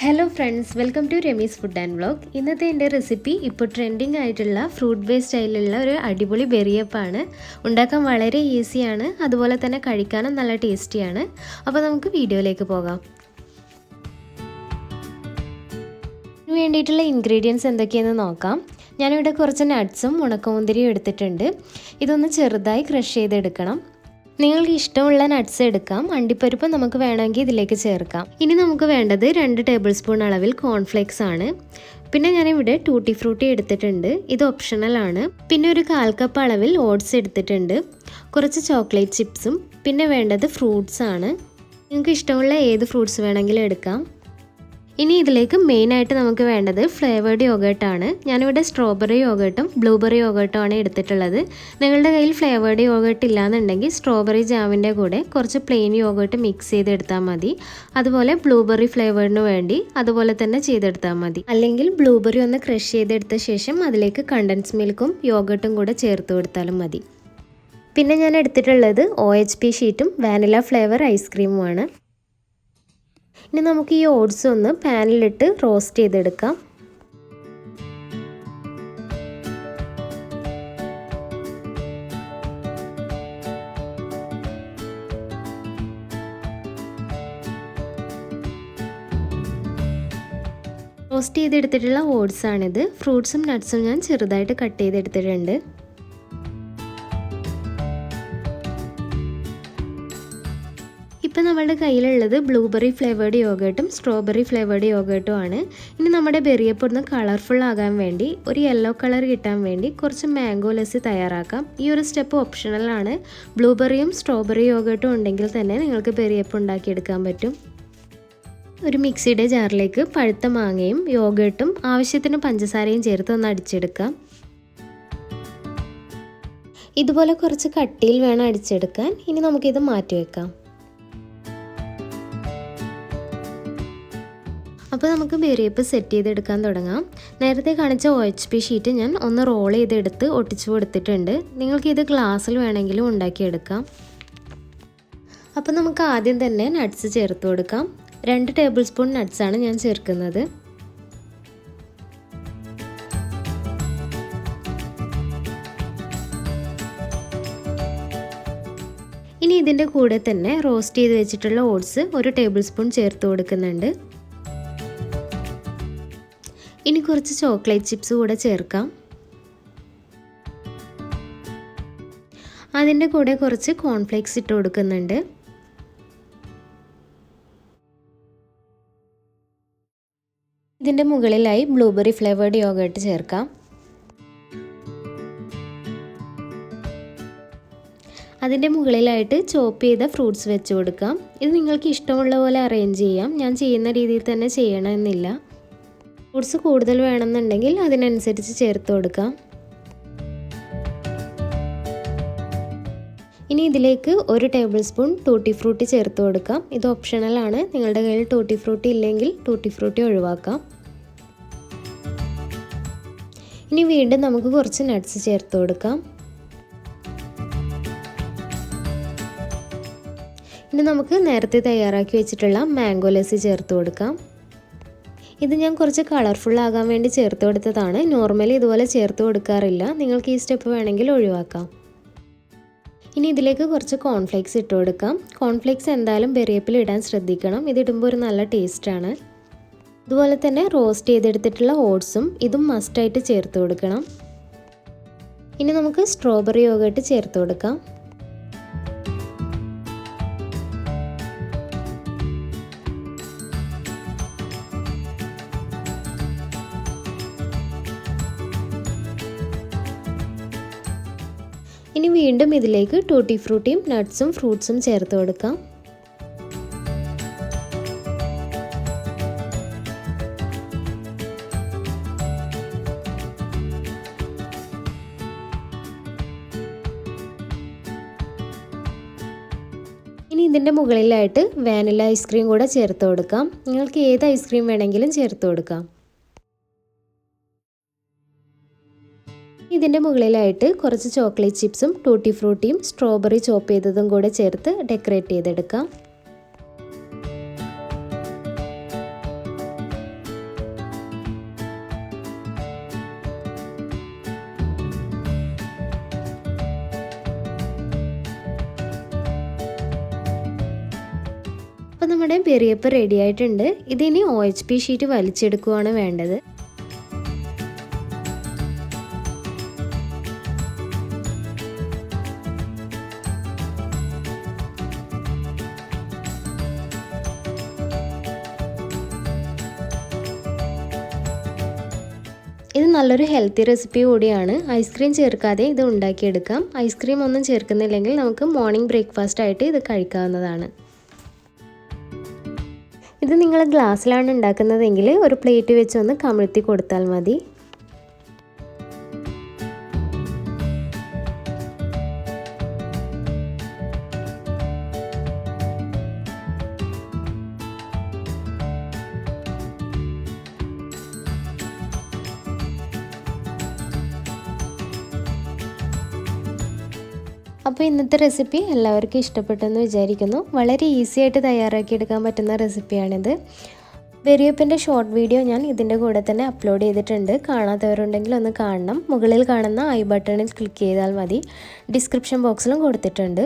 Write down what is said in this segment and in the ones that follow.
Hello friends, welcome to Rameez food and vlog. ഇന്നത്തെ എൻ്റെ recipe ഇപ്പോൾ ട്രെൻഡിങ് ആയിട്ടുള്ള ഫ്രൂട്ട്ബേ സ്റ്റൈലിലുള്ള ഒരു അടിപൊളി ബെറിയപ്പാണ്. ഉണ്ടാക്കാൻ വളരെ ഈസിയാണ്, അതുപോലെ തന്നെ കഴിക്കാനും നല്ല ടേസ്റ്റിയാണ്. അപ്പോൾ നമുക്ക് വീഡിയോയിലേക്ക് പോകാം. ഇതിന് വേണ്ടിയിട്ടുള്ള ഇൻഗ്രീഡിയൻസ് എന്തൊക്കെയെന്ന് നോക്കാം. ഞാനിവിടെ കുറച്ച് നട്ട്സും ഉണക്കമുന്തിരിയും എടുത്തിട്ടുണ്ട്. ഇതൊന്ന് ചെറുതായി ക്രഷ് ചെയ്തെടുക്കണം. നിങ്ങൾക്ക് ഇഷ്ടമുള്ള നട്ട്സ് എടുക്കാം. അണ്ടിപ്പരിപ്പ് നമുക്ക് വേണമെങ്കിൽ ഇതിലേക്ക് ചേർക്കാം. ഇനി നമുക്ക് വേണ്ടത് 2 ടേബിൾ സ്പൂൺ അളവിൽ കോൺഫ്ലേക്സ് ആണ്. പിന്നെ ഞാനിവിടെ ടൂട്ടി ഫ്രൂട്ടി എടുത്തിട്ടുണ്ട്. ഇത് ഓപ്ഷണൽ ആണ്. പിന്നെ ഒരു 1/4 കപ്പ് അളവിൽ ഓട്സ് എടുത്തിട്ടുണ്ട്. കുറച്ച് ചോക്ലേറ്റ് ചിപ്സും. പിന്നെ വേണ്ടത് ഫ്രൂട്ട്സ് ആണ്. നിങ്ങൾക്ക് ഇഷ്ടമുള്ള ഏത് ഫ്രൂട്ട്സ് വേണമെങ്കിലും എടുക്കാം. ഇനി ഇതിലേക്ക് മെയിനായിട്ട് നമുക്ക് വേണ്ടത് ഫ്ലേവേർഡ് യോഗേർട്ടാണ്. ഞാനിവിടെ സ്ട്രോബെറി യോഗേർട്ടും ബ്ലൂബെറി യോഗേർട്ടും ആണ് എടുത്തിട്ടുള്ളത്. നിങ്ങളുടെ കയ്യിൽ ഫ്ലേവേർഡ് യോഗേർട്ട് ഇല്ലാന്നുണ്ടെങ്കിൽ സ്ട്രോബെറി ജാമിൻ്റെ കൂടെ കുറച്ച് പ്ലെയിൻ യോഗേർട്ട് മിക്സ് ചെയ്തെടുത്താൽ മതി. അതുപോലെ ബ്ലൂബെറി ഫ്ലേവേർഡിന് വേണ്ടി അതുപോലെ തന്നെ ചെയ്തെടുത്താൽ മതി. അല്ലെങ്കിൽ ബ്ലൂബെറി ഒന്ന് ക്രഷ് ചെയ്തെടുത്ത ശേഷം അതിലേക്ക് കണ്ടൻസ് മിൽക്കും യോഗേർട്ടും കൂടെ ചേർത്ത് കൊടുത്താലും മതി. പിന്നെ ഞാൻ എടുത്തിട്ടുള്ളത് OHP ഷീറ്റും വാനില ഫ്ലേവർ ഐസ്ക്രീമുമാണ്. ഇനി നമുക്ക് ഈ ഓട്സ് ഒന്ന് പാനിലിട്ട് റോസ്റ്റ് ചെയ്തെടുക്കാം. റോസ്റ്റ് ചെയ്തെടുത്തിട്ടുള്ള ഓട്സ് ആണിത്. ഫ്രൂട്ട്സും നട്ട്സും ഞാൻ ചെറുതായിട്ട് കട്ട് ചെയ്തെടുത്തിട്ടുണ്ട്. ഇപ്പം നമ്മളുടെ കയ്യിലുള്ളത് ബ്ലൂബെറി ഫ്ലേവേർഡ് യോഗേർട്ടും സ്ട്രോബെറി ഫ്ലേവേർഡ് യോഗേർട്ടും ആണ്. ഇനി നമ്മുടെ ബെറിയപ്പ് ഒന്ന് കളർഫുൾ ആകാൻ വേണ്ടി, ഒരു യെല്ലോ കളർ കിട്ടാൻ വേണ്ടി കുറച്ച് മാംഗോ ലസ്സി തയ്യാറാക്കാം. ഈ ഒരു സ്റ്റെപ്പ് ഓപ്ഷണൽ ആണ്. ബ്ലൂബെറിയും സ്ട്രോബെറി യോഗേർട്ടും ഉണ്ടെങ്കിൽ തന്നെ നിങ്ങൾക്ക് ബെറിയപ്പ് ഉണ്ടാക്കിയെടുക്കാൻ പറ്റും. ഒരു മിക്സിയുടെ ജാറിലേക്ക് പഴുത്ത മാങ്ങയും യോഗേർട്ടും ആവശ്യത്തിന് പഞ്ചസാരയും ചേർത്ത് ഒന്ന് അടിച്ചെടുക്കാം. ഇതുപോലെ കുറച്ച് കട്ടിയിൽ വേണം അടിച്ചെടുക്കാൻ. ഇനി നമുക്കിത് മാറ്റി വെക്കാം. അപ്പോൾ നമുക്ക് ബെറിയപ്പ് സെറ്റ് ചെയ്തെടുക്കാൻ തുടങ്ങാം. നേരത്തെ കാണിച്ച OHP ഷീറ്റ് ഞാൻ ഒന്ന് റോൾ ചെയ്തെടുത്ത് ഒട്ടിച്ചു കൊടുത്തിട്ടുണ്ട്. നിങ്ങൾക്കിത് ഗ്ലാസ്സിൽ വേണമെങ്കിലും ഉണ്ടാക്കിയെടുക്കാം. അപ്പോൾ നമുക്ക് ആദ്യം തന്നെ നട്ട്സ് ചേർത്ത് കൊടുക്കാം. 2 ടേബിൾ സ്പൂൺ നട്ട്സാണ് ഞാൻ ചേർക്കുന്നത്. ഇനി ഇതിൻ്റെ കൂടെ തന്നെ റോസ്റ്റ് ചെയ്ത് വെച്ചിട്ടുള്ള ഓട്സ് 1 ടേബിൾ സ്പൂൺ ചേർത്ത് കൊടുക്കുന്നുണ്ട്. ഇനി കുറച്ച് ചോക്ലേറ്റ് ചിപ്സ് കൂടെ ചേർക്കാം. അതിൻ്റെ കൂടെ കുറച്ച് കോൺഫ്ലേക്സ് ഇട്ട് കൊടുക്കുന്നുണ്ട്. ഇതിൻ്റെ മുകളിലായി ബ്ലൂബെറി ഫ്ലേവേർഡ് യോഗേർട്ട് ചേർക്കാം. അതിൻ്റെ മുകളിലായിട്ട് ചോപ്പ് ചെയ്ത ഫ്രൂട്ട്സ് വെച്ച് കൊടുക്കാം. ഇത് നിങ്ങൾക്ക് ഇഷ്ടമുള്ള പോലെ അറേഞ്ച് ചെയ്യാം. ഞാൻ ചെയ്യുന്ന രീതിയിൽ തന്നെ ചെയ്യണമെന്നില്ല. ഫ്രൂട്ട്സ് കൂടുതൽ വേണമെന്നുണ്ടെങ്കിൽ അതിനനുസരിച്ച് ചേർത്ത് കൊടുക്കാം. ഇനി ഇതിലേക്ക് 1 ടേബിൾ സ്പൂൺ ടൂട്ടി ഫ്രൂട്ടി ചേർത്ത് കൊടുക്കാം. ഇത് ഓപ്ഷണൽ ആണ്. നിങ്ങളുടെ കയ്യിൽ ടൂട്ടി ഫ്രൂട്ടി ഇല്ലെങ്കിൽ ടൂട്ടി ഫ്രൂട്ടി ഒഴിവാക്കാം. ഇനി വീണ്ടും നമുക്ക് കുറച്ച് നട്ട്സ് ചേർത്ത് കൊടുക്കാം. ഇനി നമുക്ക് നേരത്തെ തയ്യാറാക്കി വെച്ചിട്ടുള്ള മാംഗോ ലസ്സി ചേർത്ത് കൊടുക്കാം. ഇത് ഞാൻ കുറച്ച് കളർഫുൾ ആകാൻ വേണ്ടി ചേർത്ത് കൊടുത്തതാണ്. നോർമലി ഇതുപോലെ ചേർത്ത് കൊടുക്കാറില്ല. നിങ്ങൾക്ക് ഈ സ്റ്റെപ്പ് വേണമെങ്കിൽ ഒഴിവാക്കാം. ഇനി ഇതിലേക്ക് കുറച്ച് കോൺഫ്ലേക്സ് ഇട്ട് കൊടുക്കാം. കോൺഫ്ലേക്സ് എന്തായാലും ബെറിയപ്പിൽ ഇടാൻ ശ്രദ്ധിക്കണം. ഇതിടുമ്പോൾ ഒരു നല്ല ടേസ്റ്റാണ്. അതുപോലെ തന്നെ റോസ്റ്റ് ചെയ്തെടുത്തിട്ടുള്ള ഓട്സും ഇതും മസ്റ്റായിട്ട് ചേർത്ത് കൊടുക്കണം. ഇനി നമുക്ക് സ്ട്രോബെറി യോഗേർട്ട് ചേർത്ത് കൊടുക്കാം. ഇനി വീണ്ടും ഇതിലേക്ക് ടൂട്ടി ഫ്രൂട്ടിയും നട്ട്സും ഫ്രൂട്ട്സും ചേർത്ത് കൊടുക്കാം. ഇനി ഇതിൻ്റെ മുകളിലായിട്ട് വാനില ഐസ്ക്രീം കൂടെ ചേർത്ത് കൊടുക്കാം. നിങ്ങൾക്ക് ഏത് ഐസ്ക്രീം വേണമെങ്കിലും ചേർത്ത് കൊടുക്കാം. ഇതിൻ്റെ മുകളിലായിട്ട് കുറച്ച് ചോക്ലേറ്റ് ചിപ്സും ടൂട്ടി ഫ്രൂട്ടിയും സ്ട്രോബെറി ചോപ്പ് ചെയ്തതും കൂടെ ചേർത്ത് ഡെക്കറേറ്റ് ചെയ്തെടുക്കാം. അപ്പോൾ നമ്മുടെ ബെറിയപ്പം റെഡി ആയിട്ടുണ്ട്. ഇതിനി OHP ഷീറ്റ് വലിച്ചെടുക്കുകയാണ് വേണ്ടത്. ഇത് നല്ലൊരു ഹെൽത്തി റെസിപ്പി കൂടിയാണ്. ഐസ്ക്രീം ചേർക്കാതെ ഇത് ഉണ്ടാക്കിയെടുക്കാം. ഐസ്ക്രീം ഒന്നും ചേർക്കുന്നില്ലെങ്കിൽ നമുക്ക് മോർണിംഗ് ബ്രേക്ക്ഫാസ്റ്റ് ആയിട്ട് ഇത് കഴിക്കാവുന്നതാണ്. ഇത് നിങ്ങൾ ഗ്ലാസ്സിലാണ് ഉണ്ടാക്കുന്നതെങ്കിൽ ഒരു പ്ലേറ്റ് വെച്ച് ഒന്ന് കമിഴ്ത്തി കൊടുത്താൽ മതി. അപ്പോൾ ഇന്നത്തെ റെസിപ്പി എല്ലാവർക്കും ഇഷ്ടപ്പെട്ടെന്ന് വിചാരിക്കുന്നു. വളരെ ഈസി ആയിട്ട് തയ്യാറാക്കിയെടുക്കാൻ പറ്റുന്ന റെസിപ്പിയാണിത്. ബെറിയപ്പിൻ്റെ ഷോർട്ട് വീഡിയോ ഞാൻ ഇതിൻ്റെ കൂടെ തന്നെ അപ്ലോഡ് ചെയ്തിട്ടുണ്ട്. കാണാത്തവരുണ്ടെങ്കിൽ ഒന്ന് കാണണം. മുകളിൽ കാണുന്ന ഐ ബട്ടണിൽ ക്ലിക്ക് ചെയ്താൽ മതി. ഡിസ്ക്രിപ്ഷൻ ബോക്സിലും കൊടുത്തിട്ടുണ്ട്.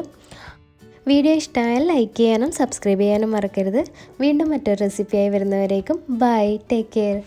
വീഡിയോ ഇഷ്ടമായാൽ ലൈക്ക് ചെയ്യാനും സബ്സ്ക്രൈബ് ചെയ്യാനും മറക്കരുത്. വീണ്ടും മറ്റൊരു റെസിപ്പിയായി വരുന്നവരേക്കും ബൈ, ടേക്ക് കെയർ.